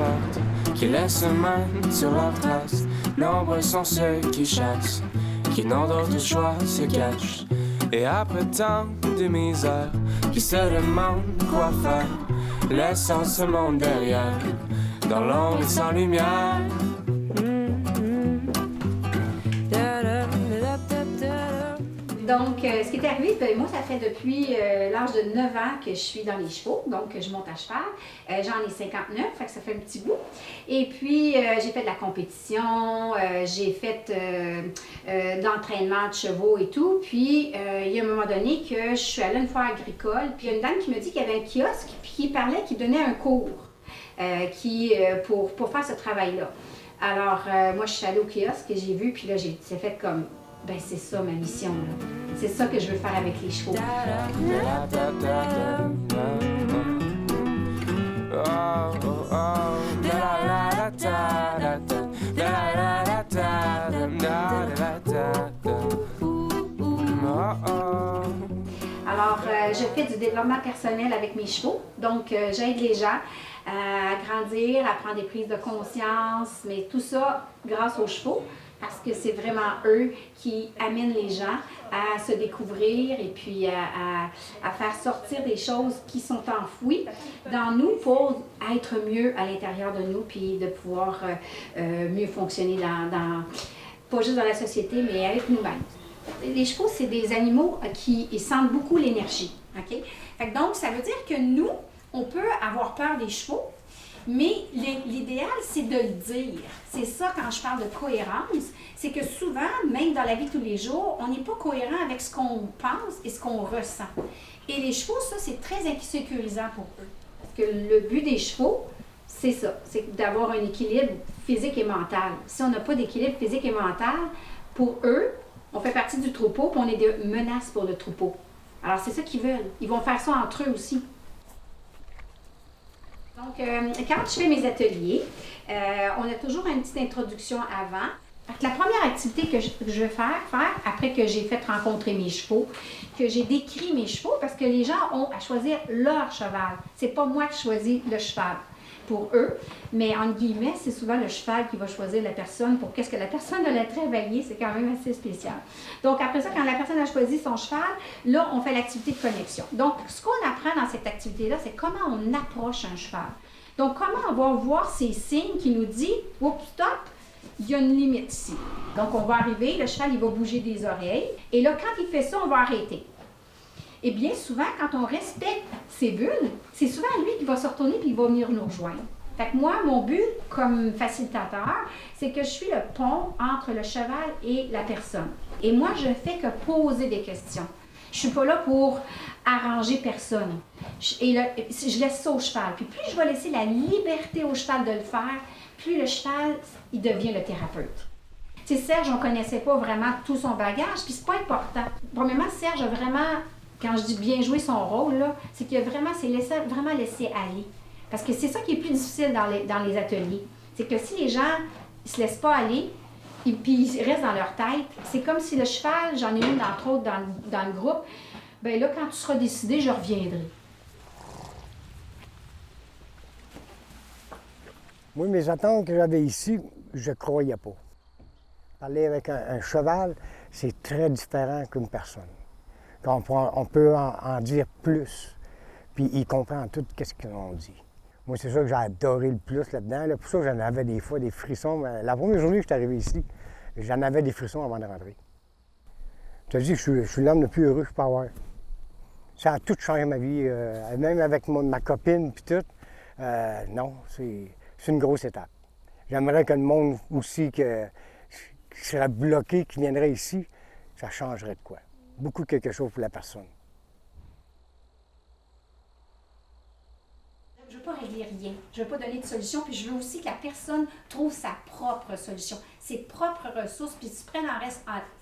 porte, qui laisse main sur leurs traces. Nombreux sont ceux qui chassent, qui n'ont d'autre choix, se cachent. Et après tant de misère, qui se demandent quoi faire, laissant ce monde derrière, dans l'ombre et sans lumière. Donc, ce qui est arrivé, moi, ça fait depuis l'âge de 9 ans que je suis dans les chevaux, donc je monte à cheval. J'en ai 59, fait que ça fait un petit bout. Et puis, j'ai fait de la compétition, j'ai fait d'entraînement de chevaux et tout. Puis, il y a un moment donné que je suis allée à une foire agricole, puis il y a une dame qui me dit qu'il y avait un kiosque, puis qui parlait, qui donnait un cours pour faire ce travail-là. Alors, moi, je suis allée au kiosque et j'ai vu, puis là, c'est fait comme... Ben c'est ça ma mission, là. C'est ça que je veux faire avec les chevaux. Alors, je fais du développement personnel avec mes chevaux. Donc, j'aide les gens à grandir, à prendre des prises de conscience, mais tout ça grâce aux chevaux. Parce que c'est vraiment eux qui amènent les gens à se découvrir et puis à faire sortir des choses qui sont enfouies dans nous pour être mieux à l'intérieur de nous puis de pouvoir mieux fonctionner pas juste dans la société, mais avec nous-mêmes. Les chevaux, c'est des animaux qui ils sentent beaucoup l'énergie. Okay? Fait que donc, ça veut dire que nous, on peut avoir peur des chevaux, mais l'idéal, c'est de le dire. C'est ça, quand je parle de cohérence, c'est que souvent, même dans la vie de tous les jours, on n'est pas cohérent avec ce qu'on pense et ce qu'on ressent. Et les chevaux, ça, c'est très insécurisant pour eux. Parce que le but des chevaux, c'est ça, c'est d'avoir un équilibre physique et mental. Si on n'a pas d'équilibre physique et mental, pour eux, on fait partie du troupeau, puis on est des menaces pour le troupeau. Alors, c'est ça qu'ils veulent. Ils vont faire ça entre eux aussi. Donc, quand je fais mes ateliers, on a toujours une petite introduction avant. La première activité que je vais faire après que j'ai fait rencontrer mes chevaux, que j'ai décrit mes chevaux, parce que les gens ont à choisir leur cheval. C'est pas moi qui choisis le cheval pour eux, mais entre guillemets, c'est souvent le cheval qui va choisir la personne pour qu'est-ce que la personne a travaillé. C'est quand même assez spécial. Donc, après ça, quand la personne a choisi son cheval, là, on fait l'activité de connexion. Donc, ce qu'on apprend dans cette activité-là, c'est comment on approche un cheval. Donc, comment on va voir ces signes qui nous disent « Oups, stop! » Il y a une limite ici. Donc, on va arriver, le cheval, il va bouger des oreilles. Et là, quand il fait ça, on va arrêter. Et bien souvent, quand on respecte ses bulles, c'est souvent lui qui va se retourner et il va venir nous rejoindre. Fait que moi, mon but comme facilitateur, c'est que je suis le pont entre le cheval et la personne. Et moi, je fais que poser des questions. Je suis pas là pour arranger personne. Je laisse ça au cheval. Puis plus je vais laisser la liberté au cheval de le faire, plus le cheval, il devient le thérapeute. Tu sais, Serge, on ne connaissait pas vraiment tout son bagage, puis c'est pas important. Premièrement, Serge a vraiment, quand je dis bien jouer son rôle, là, c'est qu'il a vraiment, vraiment laissé aller. Parce que c'est ça qui est plus difficile dans les ateliers. C'est que si les gens ne se laissent pas aller, et puis ils restent dans leur tête, c'est comme si le cheval, j'en ai une entre autres dans le groupe, bien là, quand tu seras décidé, je reviendrai. Moi, mes attentes que j'avais ici, je ne croyais pas. Parler avec un cheval, c'est très différent qu'une personne. On peut en dire plus, puis il comprend tout ce qu'on dit. Moi, c'est ça que j'ai adoré le plus là-dedans. Là. Pour ça, j'en avais des fois des frissons. La première journée que je suis arrivé ici, j'en avais des frissons avant de rentrer. Je te dis, je suis l'homme le plus heureux que je peux avoir. Ça a tout changé ma vie, même avec ma copine puis tout. Non, c'est une grosse étape. J'aimerais que le monde aussi qui serait bloqué, qui viendrait ici, ça changerait de quoi. Beaucoup quelque chose pour la personne. Je ne veux pas régler rien. Je ne veux pas donner de solution, puis je veux aussi que la personne trouve sa propre solution, ses propres ressources, puis tu prennes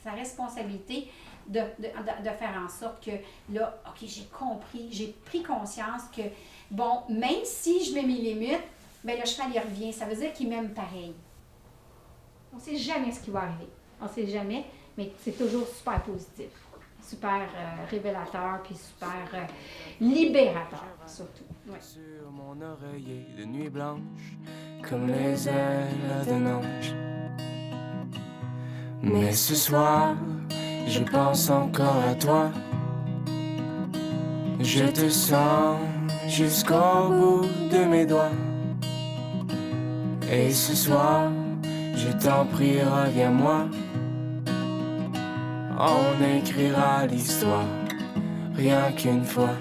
sa responsabilité de faire en sorte que, là, OK, j'ai compris, j'ai pris conscience que, bon, même si je mets mes limites, bien, le cheval, il revient. Ça veut dire qu'il m'aime pareil. On ne sait jamais ce qui va arriver. On ne sait jamais, mais c'est toujours super positif. super révélateur puis super libérateur, surtout. Ouais. Sur mon oreiller de nuit blanche, comme les ailes d'un ange. Mais ce soir, je pense encore à toi. Je te sens jusqu'au bout de mes doigts. Et ce soir, je t'en prie, reviens-moi. On écrira l'histoire, rien qu'une fois.